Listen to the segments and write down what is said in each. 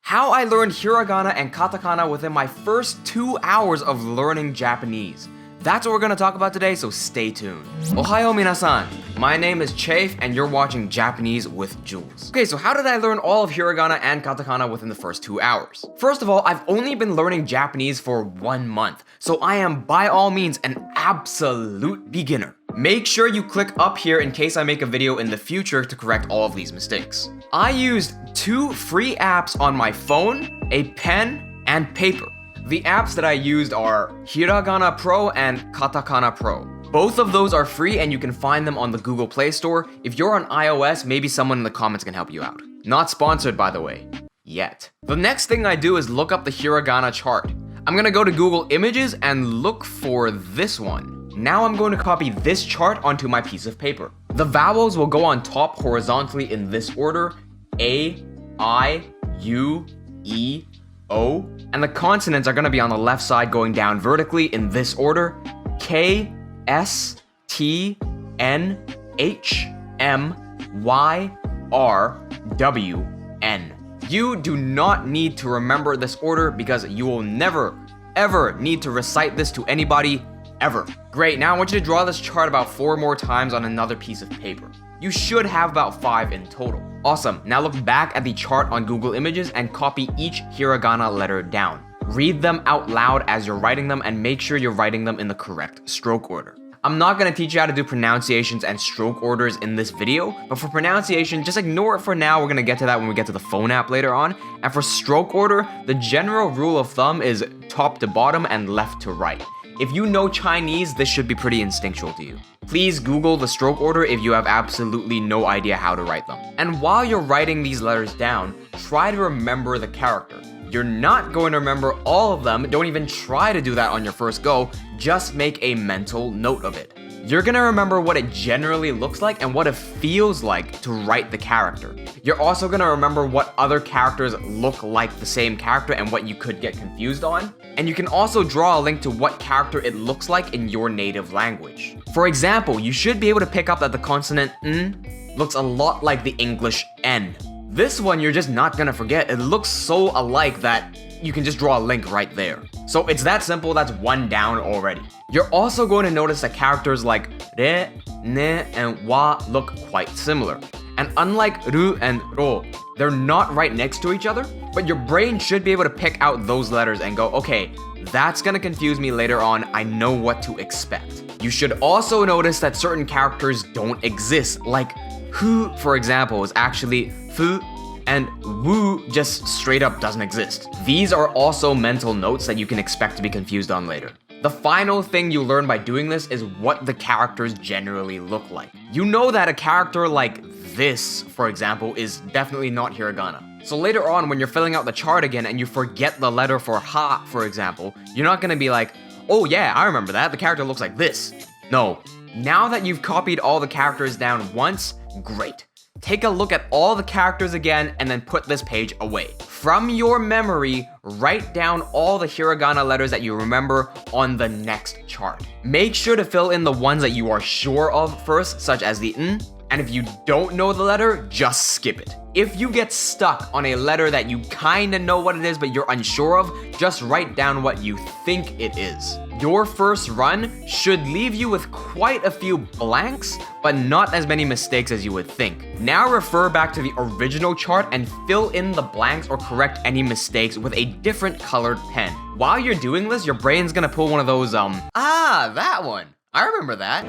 How I learned Hiragana and Katakana within my first 2 hours of learning Japanese. That's what we're gonna talk about today, so stay tuned. Ohayo minasan. My name is Chafe and you're watching Japanese with Jules. Okay, so how did I learn all of Hiragana and Katakana within the first 2 hours? First of all, I've only been learning Japanese for 1 month, so I am by all means an absolute beginner. Make sure you click up here in case I make a video in the future to correct all of these mistakes. I used 2 free apps on my phone, a pen, and paper. The apps that I used are Hiragana Pro and Katakana Pro. Both of those are free and you can find them on the Google Play Store. If you're on iOS, maybe someone in the comments can help you out. Not sponsored, by the way. Yet. The next thing I do is look up the Hiragana chart. I'm gonna go to Google Images and look for this one. Now I'm going to copy this chart onto my piece of paper. The vowels will go on top horizontally in this order: A, I, U, E, O, and the consonants are going to be on the left side going down vertically in this order: K, S, T, N, H, M, Y, R, W, N. You do not need to remember this order because you will never, ever need to recite this to anybody, ever. Great, now I want you to draw this chart about 4 more times on another piece of paper. You should have about 5 in total. Awesome, now look back at the chart on Google Images and copy each hiragana letter down. Read them out loud as you're writing them and make sure you're writing them in the correct stroke order. I'm not going to teach you how to do pronunciations and stroke orders in this video, but for pronunciation, just ignore it for now. We're going to get to that when we get to the phone app later on. And for stroke order, the general rule of thumb is top to bottom and left to right. If you know Chinese, this should be pretty instinctual to you. Please Google the stroke order if you have absolutely no idea how to write them. And while you're writing these letters down, try to remember the character. You're not going to remember all of them. Don't even try to do that on your first go. Just make a mental note of it. You're gonna remember what it generally looks like and what it feels like to write the character. You're also gonna remember what other characters look like the same character and what you could get confused on. And you can also draw a link to what character it looks like in your native language. For example, you should be able to pick up that the consonant N looks a lot like the English N. This one you're just not gonna forget. It looks so alike that you can just draw a link right there. So it's that simple, that's 1 down already. You're also going to notice that characters like re, ne, and wa look quite similar. And unlike ru and ro, they're not right next to each other, but your brain should be able to pick out those letters and go, okay, that's gonna confuse me later on, I know what to expect. You should also notice that certain characters don't exist, like hu, for example, is actually fu, and woo just straight up doesn't exist. These are also mental notes that you can expect to be confused on later. The final thing you learn by doing this is what the characters generally look like. You know that a character like this, for example, is definitely not hiragana. So later on, when you're filling out the chart again and you forget the letter for ha, for example, you're not gonna be like, oh yeah, I remember that, the character looks like this. No. Now that you've copied all the characters down once, great. Take a look at all the characters again and then put this page away. From your memory, write down all the hiragana letters that you remember on the next chart. Make sure to fill in the ones that you are sure of first, such as the N, and if you don't know the letter, just skip it. If you get stuck on a letter that you kinda know what it is but you're unsure of, just write down what you think it is. Your first run should leave you with quite a few blanks, but not as many mistakes as you would think. Now refer back to the original chart and fill in the blanks or correct any mistakes with a different colored pen. While you're doing this, your brain's gonna pull one of those, that one. I remember that.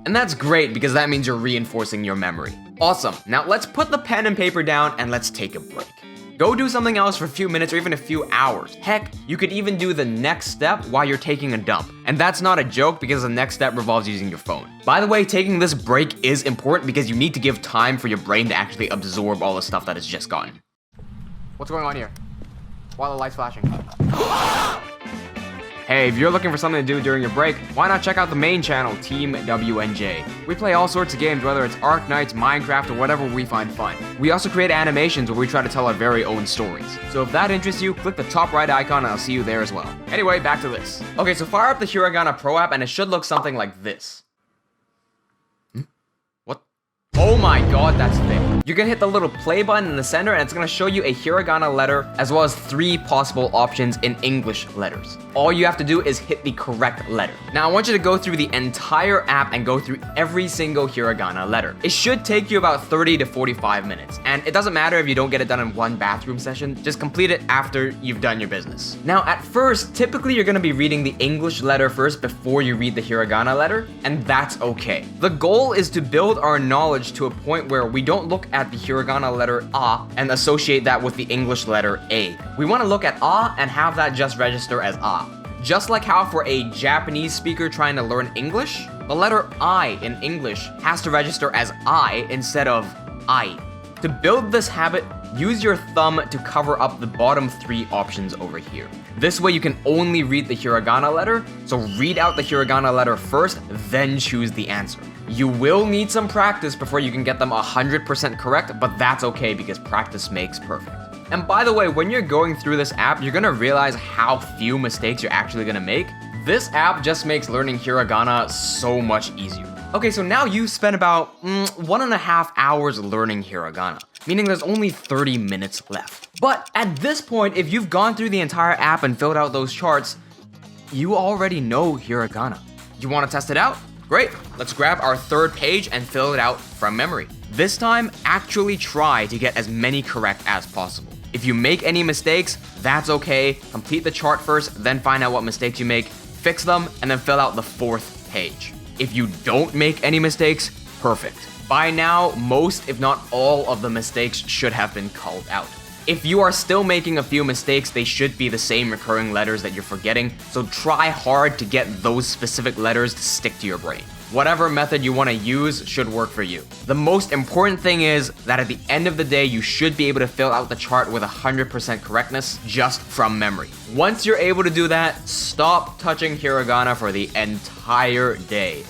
And that's great because that means you're reinforcing your memory. Awesome, now let's put the pen and paper down and let's take a break. Go do something else for a few minutes or even a few hours. Heck, you could even do the next step while you're taking a dump. And that's not a joke because the next step revolves using your phone. By the way, taking this break is important because you need to give time for your brain to actually absorb all the stuff that it's just gotten. What's going on here? Why are the lights flashing? Hey, if you're looking for something to do during your break, why not check out the main channel, Team WNJ. We play all sorts of games, whether it's Ark Knights, Minecraft, or whatever we find fun. We also create animations where we try to tell our very own stories. So if that interests you, click the top right icon and I'll see you there as well. Anyway, back to this. Okay, so fire up the Hiragana Pro app and it should look something like this. What? Oh my god, that's thick. You can hit the little play button in the center and it's gonna show you a hiragana letter as well as 3 possible options in English letters. All you have to do is hit the correct letter. Now I want you to go through the entire app and go through every single hiragana letter. It should take you about 30 to 45 minutes. And it doesn't matter if you don't get it done in one bathroom session, just complete it after you've done your business. Now at first, typically you're gonna be reading the English letter first before you read the hiragana letter, and that's okay. The goal is to build our knowledge to a point where we don't look at the hiragana letter A and associate that with the English letter A. We want to look at A and have that just register as A. Just like how for a Japanese speaker trying to learn English, the letter I in English has to register as I instead of I. To build this habit, use your thumb to cover up the bottom 3 options over here. This way you can only read the hiragana letter, so read out the hiragana letter first, then choose the answer. You will need some practice before you can get them 100% correct, but that's okay because practice makes perfect. And by the way, when you're going through this app, you're gonna realize how few mistakes you're actually gonna make. This app just makes learning hiragana so much easier. Okay, so now you've spent about 1.5 hours learning hiragana, meaning there's only 30 minutes left. But at this point, if you've gone through the entire app and filled out those charts, you already know hiragana. You wanna test it out? Great, let's grab our 3rd page and fill it out from memory. This time, actually try to get as many correct as possible. If you make any mistakes, that's okay. Complete the chart first, then find out what mistakes you make, fix them, and then fill out the 4th page. If you don't make any mistakes, perfect. By now, most, if not all, of the mistakes should have been called out. If you are still making a few mistakes, they should be the same recurring letters that you're forgetting, so try hard to get those specific letters to stick to your brain. Whatever method you want to use should work for you. The most important thing is that at the end of the day, you should be able to fill out the chart with 100% correctness just from memory. Once you're able to do that, stop touching hiragana for the entire day.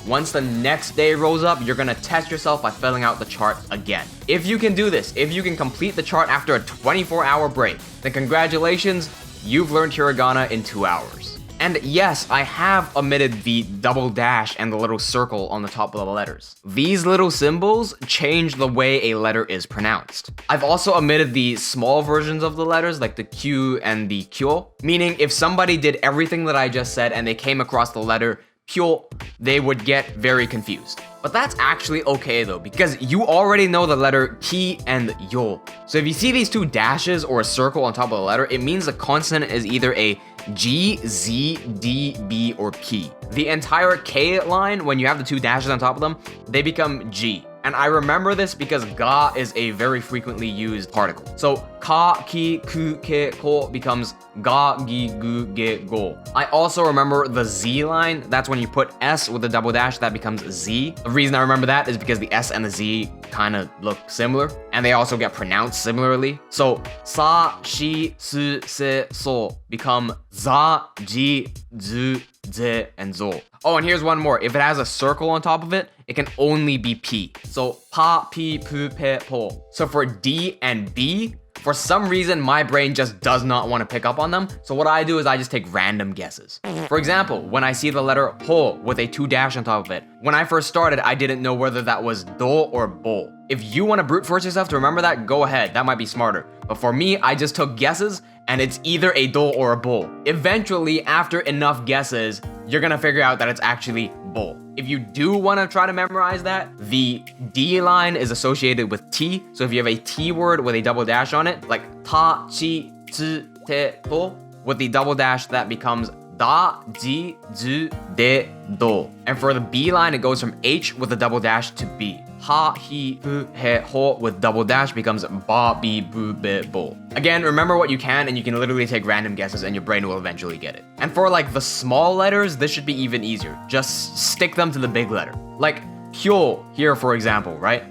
Once the next day rolls up, you're gonna test yourself by filling out the chart again. If you can do this, if you can complete the chart after a 24-hour break, then congratulations, you've learned hiragana in 2 hours. And yes, I have omitted the double dash and the little circle on the top of the letters. These little symbols change the way a letter is pronounced. I've also omitted the small versions of the letters, like the Q and the Kyo, meaning if somebody did everything that I just said and they came across the letter Pyo, they would get very confused. But that's actually okay though, because you already know the letter Ki and Yo. So if you see these 2 dashes or a circle on top of the letter, it means the consonant is either a G, Z, D, B, or P. The entire K line, when you have the 2 dashes on top of them, they become G. And I remember this because ga is a very frequently used particle. So ka, ki, ku, ke, ko becomes ga, gi, gu, ge, go. I also remember the Z line. That's when you put S with a double dash, that becomes Z. The reason I remember that is because the S and the Z kind of look similar, and they also get pronounced similarly. So sa, shi, su, se, so become za, ji, zu, ze, and zo. Oh, and here's one more. If it has a circle on top of it, it can only be P. So pa, pi, pu, pe, po. So for D and B, for some reason, my brain just does not want to pick up on them. So what I do is I just take random guesses. For example, when I see the letter ho with a 2 dash on top of it, when I first started, I didn't know whether that was do or bo. If you want to brute force yourself to remember that, go ahead. That might be smarter. But for me, I just took guesses and it's either a do or a bo. Eventually, after enough guesses, you're gonna figure out that it's actually bo. If you do want to try to memorize that, the D line is associated with T. So if you have a T word with a double dash on it, like ta, chi, tsu, te, to, with the double dash, that becomes da, ji, zu, de, do. And for the B line, it goes from H with a double dash to B. Ha, hi, pu, he, ho with double dash becomes ba, bi, bu, be, bo. Again, remember what you can, and you can literally take random guesses and your brain will eventually get it. And for like the small letters, this should be even easier. Just stick them to the big letter. Like pyo here, for example, right?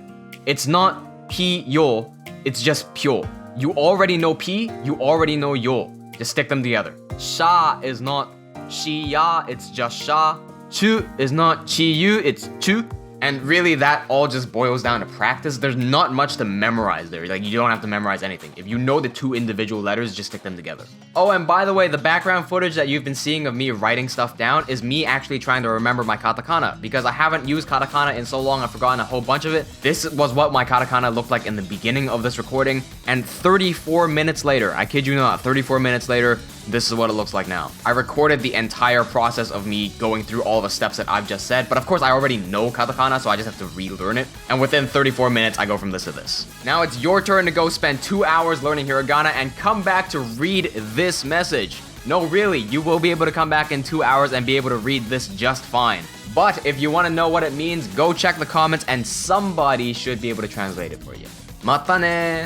It's not pi, yo, it's just pyo. You already know pi, you already know yo. Just stick them together. Sha is not shi ya, it's just sha. Chu is not chi yu, it's chu. And really, that all just boils down to practice. There's not much to memorize there. Like, you don't have to memorize anything. If you know the two individual letters, just stick them together. Oh, and by the way, the background footage that you've been seeing of me writing stuff down is me actually trying to remember my katakana, because I haven't used katakana in so long, I've forgotten a whole bunch of it. This was what my katakana looked like in the beginning of this recording, and 34 minutes later, I kid you not, 34 minutes later, this is what it looks like now. I recorded the entire process of me going through all the steps that I've just said, but of course I already know katakana, so I just have to relearn it. And within 34 minutes, I go from this to this. Now it's your turn to go spend 2 hours learning hiragana and come back to read this message. No, really, you will be able to come back in 2 hours and be able to read this just fine. But if you want to know what it means, go check the comments and somebody should be able to translate it for you. またね